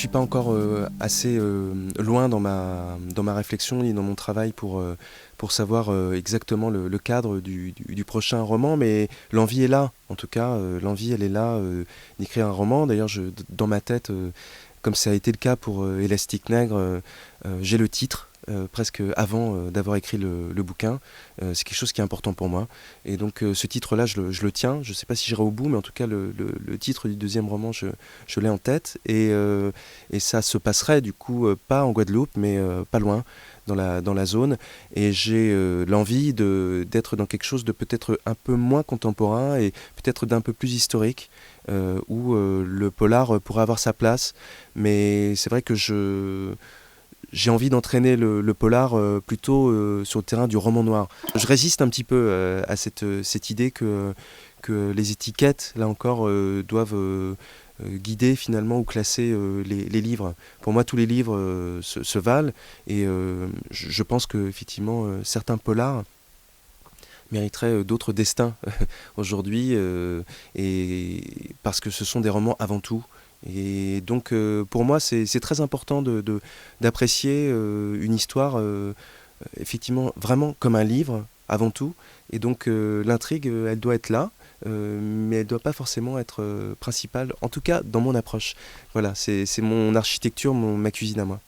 suis pas encore assez loin dans ma réflexion ni dans mon travail pour savoir exactement le cadre du prochain roman, mais l'envie est là. En tout cas, l'envie, elle est là d'écrire un roman. D'ailleurs, dans ma tête, comme ça a été le cas pour Élastique Nègre, j'ai le titre. Presque avant d'avoir écrit le bouquin. C'est quelque chose qui est important pour moi. Et donc ce titre-là, je le tiens. Je ne sais pas si j'irai au bout, mais en tout cas, le titre du deuxième roman, je l'ai en tête. Et ça se passerait du coup pas en Guadeloupe, mais pas loin, dans la zone. Et j'ai l'envie d'être dans quelque chose de peut-être un peu moins contemporain et peut-être d'un peu plus historique, où le polar pourrait avoir sa place. Mais c'est vrai que j'ai envie d'entraîner le polar plutôt sur le terrain du roman noir. Je résiste un petit peu à cette idée que les étiquettes, là encore, doivent guider finalement ou classer les livres. Pour moi, tous les livres se valent et je pense qu'effectivement, certains polars mériteraient d'autres destins aujourd'hui, et parce que ce sont des romans avant tout. Et donc pour moi c'est très important d'apprécier une histoire effectivement vraiment comme un livre avant tout. Et donc l'intrigue elle doit être là, mais elle ne doit pas forcément être principale, en tout cas dans mon approche. Voilà, c'est mon architecture, ma cuisine à moi.